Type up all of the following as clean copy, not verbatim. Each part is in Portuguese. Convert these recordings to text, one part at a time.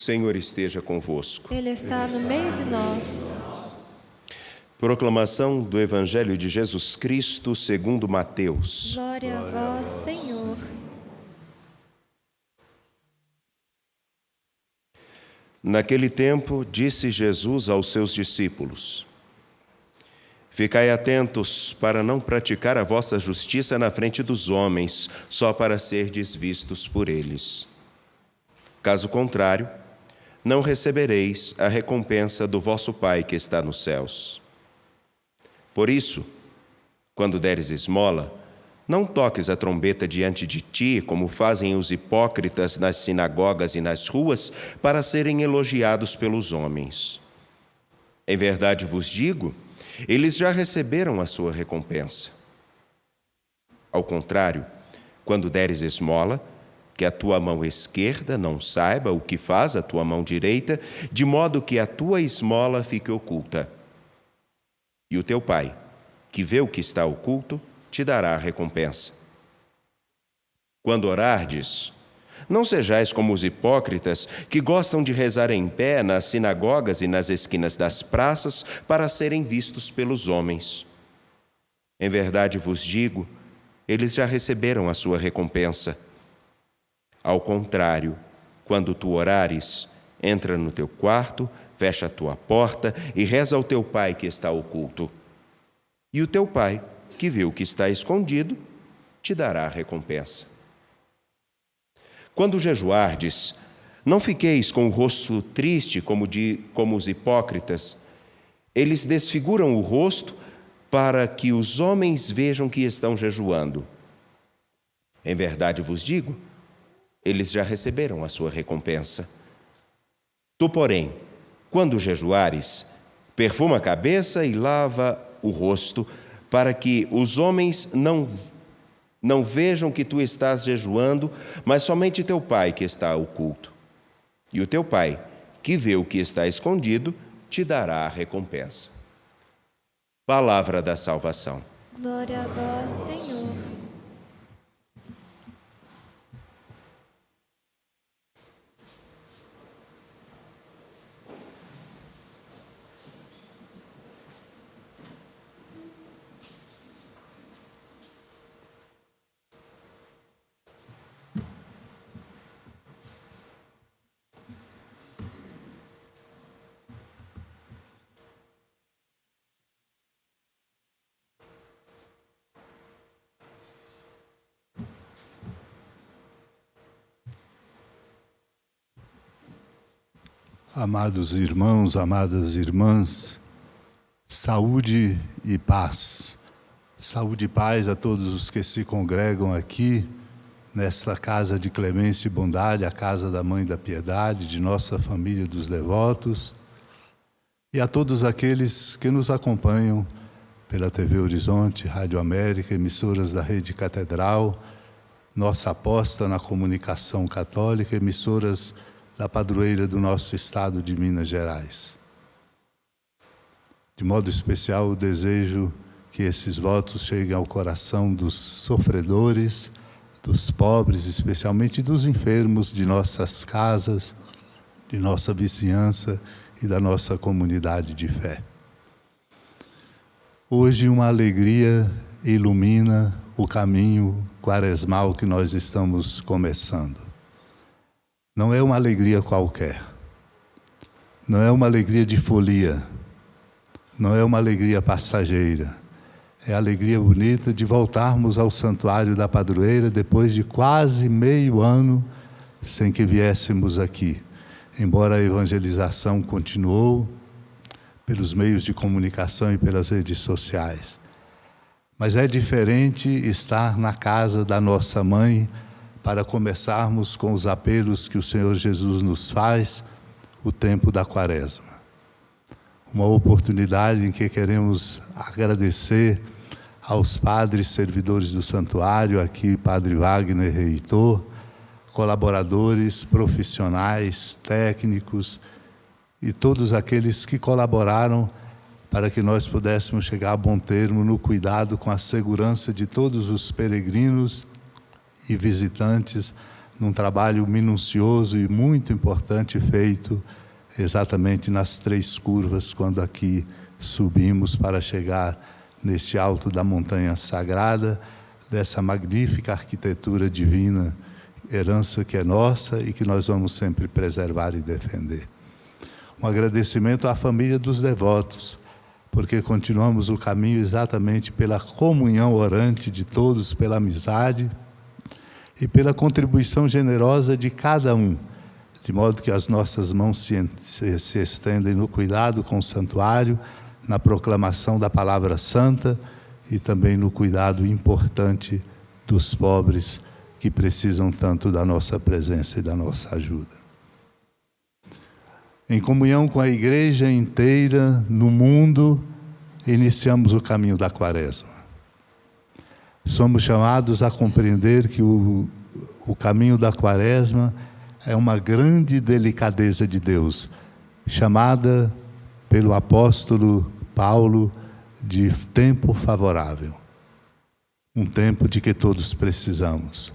O Senhor esteja convosco. Ele está no meio de nós. Proclamação do Evangelho de Jesus Cristo segundo Mateus. Glória a vós, Senhor. Naquele tempo, disse Jesus aos seus discípulos: Ficai atentos para não praticar a vossa justiça na frente dos homens, só para serdes vistos por eles. Caso contrário, não recebereis a recompensa do vosso Pai que está nos céus. Por isso, quando deres esmola, não toques a trombeta diante de ti, como fazem os hipócritas nas sinagogas e nas ruas, para serem elogiados pelos homens. Em verdade vos digo, eles já receberam a sua recompensa. Ao contrário, quando deres esmola, que a tua mão esquerda não saiba o que faz a tua mão direita, de modo que a tua esmola fique oculta. E o teu Pai, que vê o que está oculto, te dará a recompensa. Quando orardes, não sejais como os hipócritas, que gostam de rezar em pé nas sinagogas e nas esquinas das praças para serem vistos pelos homens. Em verdade vos digo, eles já receberam a sua recompensa. Ao contrário, quando tu orares, entra no teu quarto, fecha a tua porta e reza ao teu Pai que está oculto. E o teu Pai, que vê o que está escondido, te dará a recompensa. Quando jejuardes, não fiqueis com o rosto triste como os hipócritas. Eles desfiguram o rosto para que os homens vejam que estão jejuando. Em verdade vos digo, eles já receberam a sua recompensa. Tu, porém, quando jejuares, perfuma a cabeça e lava o rosto, para que os homens não vejam que tu estás jejuando, mas somente teu Pai que está oculto. E o teu Pai, que vê o que está escondido, te dará a recompensa. Palavra da salvação. Glória a vós, Senhor. Amados irmãos, amadas irmãs, saúde e paz. Saúde e paz a todos os que se congregam aqui, nesta casa de clemência e bondade, a casa da Mãe da Piedade, de nossa família dos devotos, e a todos aqueles que nos acompanham pela TV Horizonte, Rádio América, emissoras da Rede Catedral, nossa aposta na comunicação católica, emissoras da padroeira do nosso estado de Minas Gerais. De modo especial, eu desejo que esses votos cheguem ao coração dos sofredores, dos pobres, especialmente dos enfermos de nossas casas, de nossa vizinhança e da nossa comunidade de fé. Hoje uma alegria ilumina o caminho quaresmal que nós estamos começando. Não é uma alegria qualquer, não é uma alegria de folia, não é uma alegria passageira, é a alegria bonita de voltarmos ao santuário da padroeira depois de quase meio ano sem que viéssemos aqui, embora a evangelização continuou pelos meios de comunicação e pelas redes sociais. Mas é diferente estar na casa da nossa mãe, para começarmos com os apelos que o Senhor Jesus nos faz, o tempo da Quaresma. Uma oportunidade em que queremos agradecer aos padres servidores do santuário, aqui Padre Wagner, reitor, colaboradores, profissionais, técnicos e todos aqueles que colaboraram para que nós pudéssemos chegar a bom termo no cuidado com a segurança de todos os peregrinos e visitantes num trabalho minucioso e muito importante feito exatamente nas 3 curvas, quando aqui subimos para chegar neste alto da montanha sagrada, dessa magnífica arquitetura divina, herança que é nossa e que nós vamos sempre preservar e defender. Um agradecimento à família dos devotos, porque continuamos o caminho exatamente pela comunhão orante de todos, pela amizade e pela contribuição generosa de cada um, de modo que as nossas mãos se estendem no cuidado com o santuário, na proclamação da palavra santa e também no cuidado importante dos pobres que precisam tanto da nossa presença e da nossa ajuda. Em comunhão com a igreja inteira no mundo, iniciamos o caminho da Quaresma. Somos chamados a compreender que o caminho da Quaresma é uma grande delicadeza de Deus, chamada pelo apóstolo Paulo de tempo favorável. Um tempo de que todos precisamos.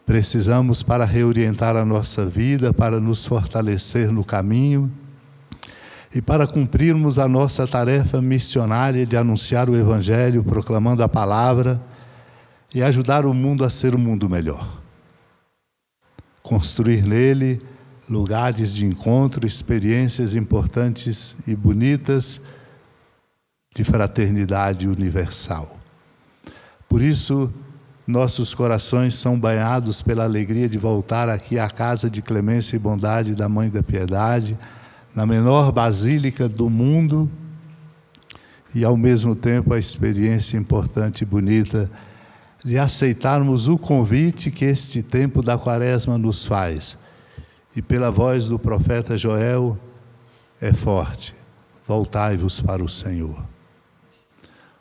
Precisamos para reorientar a nossa vida, para nos fortalecer no caminho e para cumprirmos a nossa tarefa missionária de anunciar o Evangelho, proclamando a palavra e ajudar o mundo a ser um mundo melhor. Construir nele lugares de encontro, experiências importantes e bonitas de fraternidade universal. Por isso, nossos corações são banhados pela alegria de voltar aqui à casa de clemência e bondade da Mãe da Piedade, na menor basílica do mundo, e ao mesmo tempo a experiência importante e bonita de aceitarmos o convite que este tempo da Quaresma nos faz. E pela voz do profeta Joel é forte: voltai-vos para o Senhor.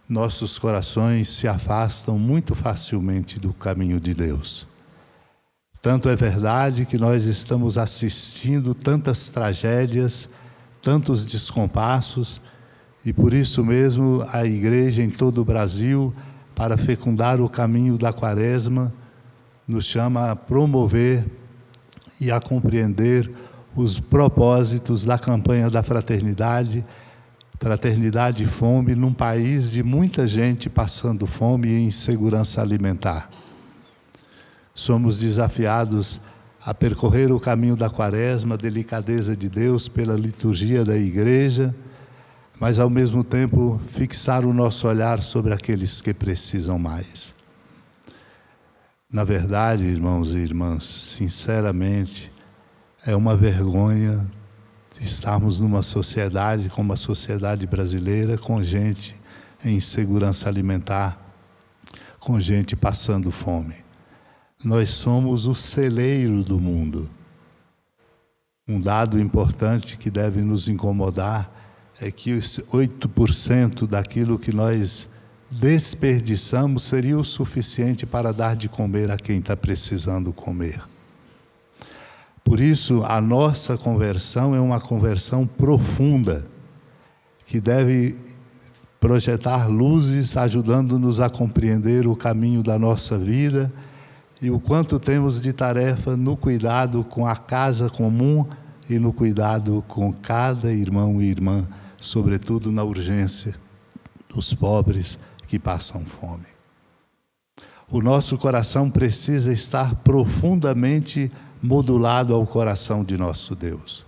Nossos corações se afastam muito facilmente do caminho de Deus. Tanto é verdade que nós estamos assistindo tantas tragédias, tantos descompassos, e por isso mesmo a igreja em todo o Brasil, para fecundar o caminho da Quaresma, nos chama a promover e a compreender os propósitos da campanha da fraternidade e fome, num país de muita gente passando fome e insegurança alimentar. Somos desafiados a percorrer o caminho da Quaresma, a delicadeza de Deus pela liturgia da igreja, mas ao mesmo tempo fixar o nosso olhar sobre aqueles que precisam mais. Na verdade, irmãos e irmãs, sinceramente, é uma vergonha estarmos numa sociedade como a sociedade brasileira, com gente em insegurança alimentar, com gente passando fome. Nós somos o celeiro do mundo. Um dado importante que deve nos incomodar é que 8% daquilo que nós desperdiçamos seria o suficiente para dar de comer a quem está precisando comer. Por isso, a nossa conversão é uma conversão profunda, que deve projetar luzes, ajudando-nos a compreender o caminho da nossa vida e o quanto temos de tarefa no cuidado com a casa comum e no cuidado com cada irmão e irmã, sobretudo na urgência dos pobres que passam fome. O nosso coração precisa estar profundamente modulado ao coração de nosso Deus.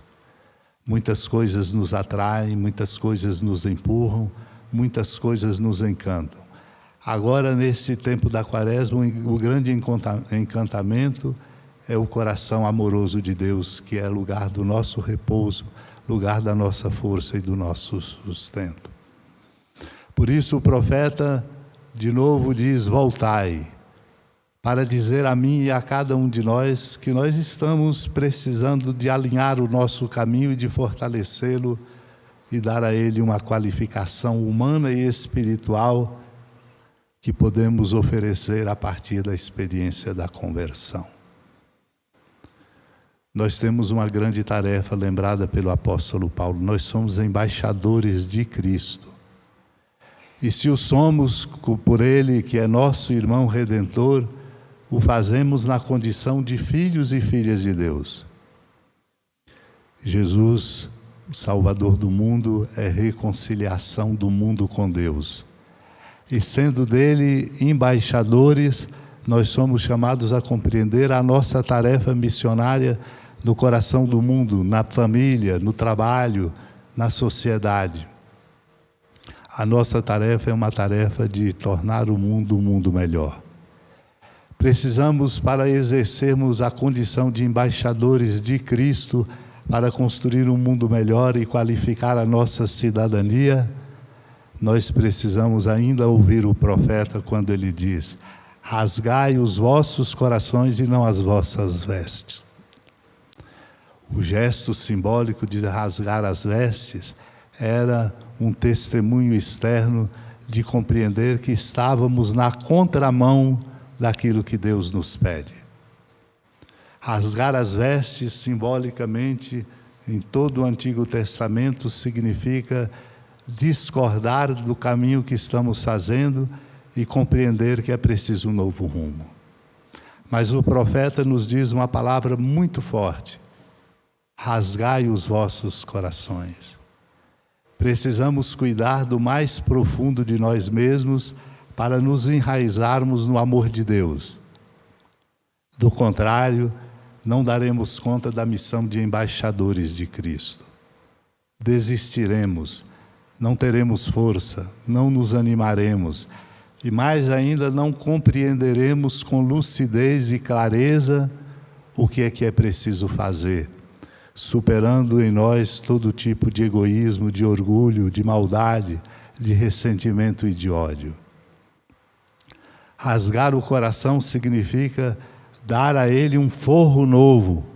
Muitas coisas nos atraem, muitas coisas nos empurram, muitas coisas nos encantam. Agora, nesse tempo da Quaresma, o grande encantamento é o coração amoroso de Deus, que é lugar do nosso repouso, lugar da nossa força e do nosso sustento. Por isso o profeta de novo diz: voltai, para dizer a mim e a cada um de nós que nós estamos precisando de alinhar o nosso caminho e de fortalecê-lo e dar a ele uma qualificação humana e espiritual que podemos oferecer a partir da experiência da conversão. Nós temos uma grande tarefa lembrada pelo apóstolo Paulo: nós somos embaixadores de Cristo. E se o somos por Ele, que é nosso irmão redentor, o fazemos na condição de filhos e filhas de Deus. Jesus, o Salvador do mundo, é reconciliação do mundo com Deus. E sendo dele embaixadores, nós somos chamados a compreender a nossa tarefa missionária no coração do mundo, na família, no trabalho, na sociedade. A nossa tarefa é uma tarefa de tornar o mundo um mundo melhor. Precisamos, para exercermos a condição de embaixadores de Cristo, para construir um mundo melhor e qualificar a nossa cidadania, nós precisamos ainda ouvir o profeta quando ele diz: rasgai os vossos corações e não as vossas vestes. O gesto simbólico de rasgar as vestes era um testemunho externo de compreender que estávamos na contramão daquilo que Deus nos pede. Rasgar as vestes, simbolicamente, em todo o Antigo Testamento, significa discordar do caminho que estamos fazendo e compreender que é preciso um novo rumo. Mas o profeta nos diz uma palavra muito forte: rasgai os vossos corações. Precisamos cuidar do mais profundo de nós mesmos para nos enraizarmos no amor de Deus. Do contrário, não daremos conta da missão de embaixadores de Cristo. Desistiremos, não teremos força, não nos animaremos e, mais ainda, não compreenderemos com lucidez e clareza o que é preciso fazer, superando em nós todo tipo de egoísmo, de orgulho, de maldade, de ressentimento e de ódio. Rasgar o coração significa dar a ele um forro novo.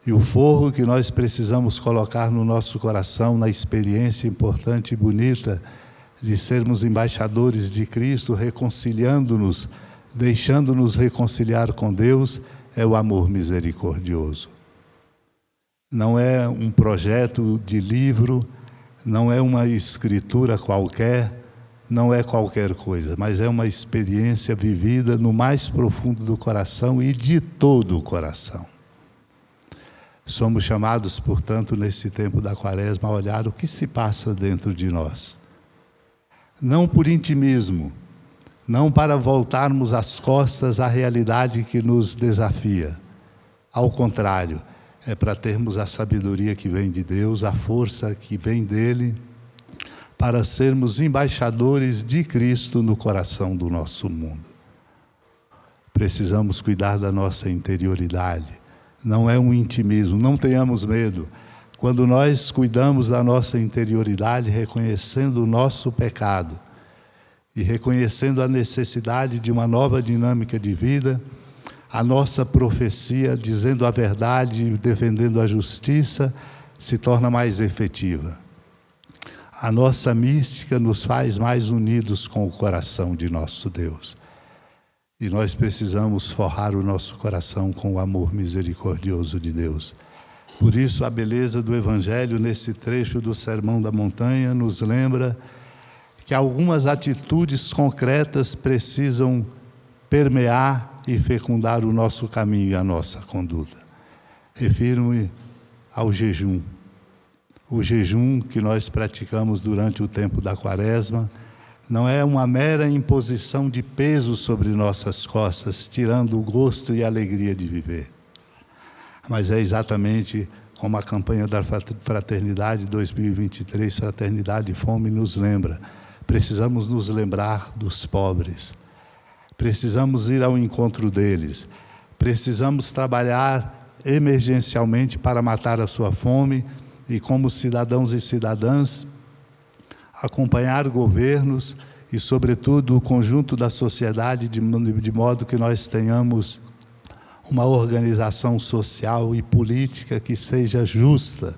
E o forro que nós precisamos colocar no nosso coração, na experiência importante e bonita de sermos embaixadores de Cristo, reconciliando-nos, deixando-nos reconciliar com Deus, é o amor misericordioso. Não é um projeto de livro, não é uma escritura qualquer, não é qualquer coisa, mas é uma experiência vivida no mais profundo do coração e de todo o coração. Somos chamados, portanto, nesse tempo da Quaresma, a olhar o que se passa dentro de nós. Não por intimismo, não para voltarmos as costas à realidade que nos desafia. Ao contrário, é para termos a sabedoria que vem de Deus, a força que vem dele, para sermos embaixadores de Cristo no coração do nosso mundo. Precisamos cuidar da nossa interioridade. Não é um intimismo, não tenhamos medo. Quando nós cuidamos da nossa interioridade, reconhecendo o nosso pecado e reconhecendo a necessidade de uma nova dinâmica de vida, a nossa profecia, dizendo a verdade e defendendo a justiça, se torna mais efetiva. A nossa mística nos faz mais unidos com o coração de nosso Deus. E nós precisamos forrar o nosso coração com o amor misericordioso de Deus. Por isso, a beleza do Evangelho, nesse trecho do Sermão da Montanha, nos lembra que algumas atitudes concretas precisam permear e fecundar o nosso caminho e a nossa conduta. Refiro-me ao jejum. O jejum que nós praticamos durante o tempo da Quaresma não é uma mera imposição de peso sobre nossas costas, tirando o gosto e a alegria de viver. Mas é exatamente como a campanha da Fraternidade 2023, Fraternidade e Fome, nos lembra. Precisamos nos lembrar dos pobres. Precisamos ir ao encontro deles. Precisamos trabalhar emergencialmente para matar a sua fome e, como cidadãos e cidadãs, acompanhar governos e, sobretudo, o conjunto da sociedade, de modo que nós tenhamos uma organização social e política que seja justa,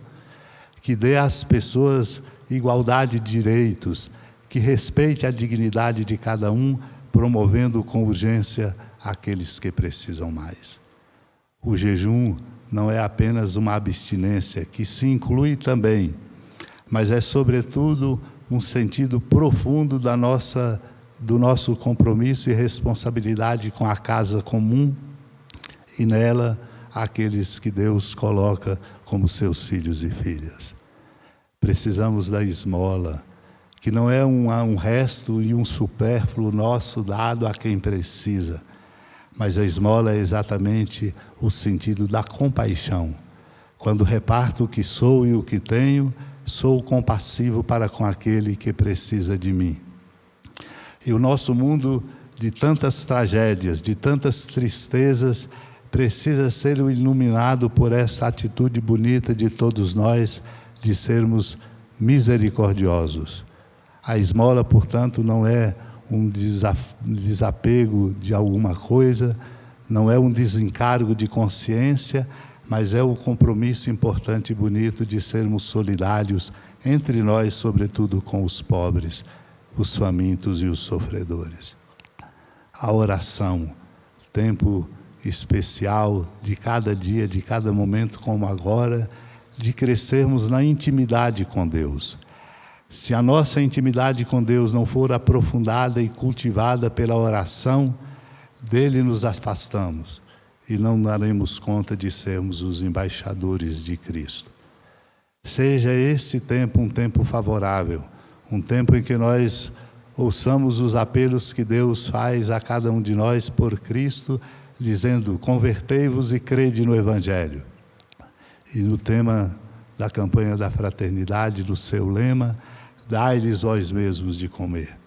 que dê às pessoas igualdade de direitos, que respeite a dignidade de cada um, promovendo com urgência aqueles que precisam mais. O jejum não é apenas uma abstinência, que se inclui também, mas é, sobretudo, um sentido profundo da nossa do nosso compromisso e responsabilidade com a casa comum e nela aqueles que Deus coloca como seus filhos e filhas. Precisamos da esmola, que não é um resto e um supérfluo nosso dado a quem precisa, mas a esmola é exatamente o sentido da compaixão. Quando reparto o que sou e o que tenho, sou compassivo para com aquele que precisa de mim. E o nosso mundo de tantas tragédias, de tantas tristezas, precisa ser iluminado por essa atitude bonita de todos nós, de sermos misericordiosos. A esmola, portanto, não é um desapego de alguma coisa, não é um desencargo de consciência, mas é o compromisso importante e bonito de sermos solidários entre nós, sobretudo com os pobres, os famintos e os sofredores. A oração, tempo especial de cada dia, de cada momento como agora, de crescermos na intimidade com Deus. Se a nossa intimidade com Deus não for aprofundada e cultivada pela oração, dele nos afastamos e não daremos conta de sermos os embaixadores de Cristo. Seja esse tempo um tempo favorável, um tempo em que nós ouçamos os apelos que Deus faz a cada um de nós por Cristo, dizendo: convertei-vos e crede no Evangelho. E no tema da campanha da fraternidade, do seu lema, dai-lhes vós mesmos de comer.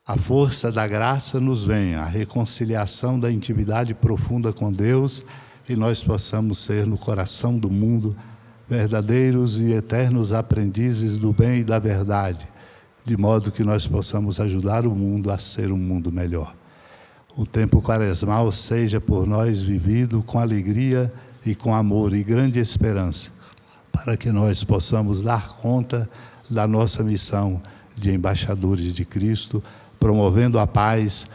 A força da graça nos venha, a reconciliação da intimidade profunda com Deus, e nós possamos ser no coração do mundo verdadeiros e eternos aprendizes do bem e da verdade, de modo que nós possamos ajudar o mundo a ser um mundo melhor. O tempo quaresmal seja por nós vivido com alegria e com amor e grande esperança, para que nós possamos dar conta da nossa missão de embaixadores de Cristo, promovendo a paz,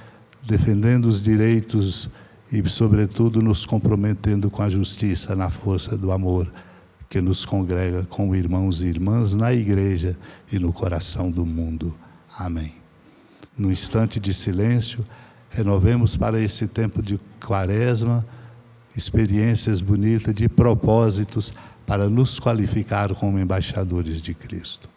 defendendo os direitos e, sobretudo, nos comprometendo com a justiça na força do amor que nos congrega como irmãos e irmãs na igreja e no coração do mundo. Amém. No instante de silêncio, renovemos para esse tempo de quaresma experiências bonitas de propósitos para nos qualificar como embaixadores de Cristo.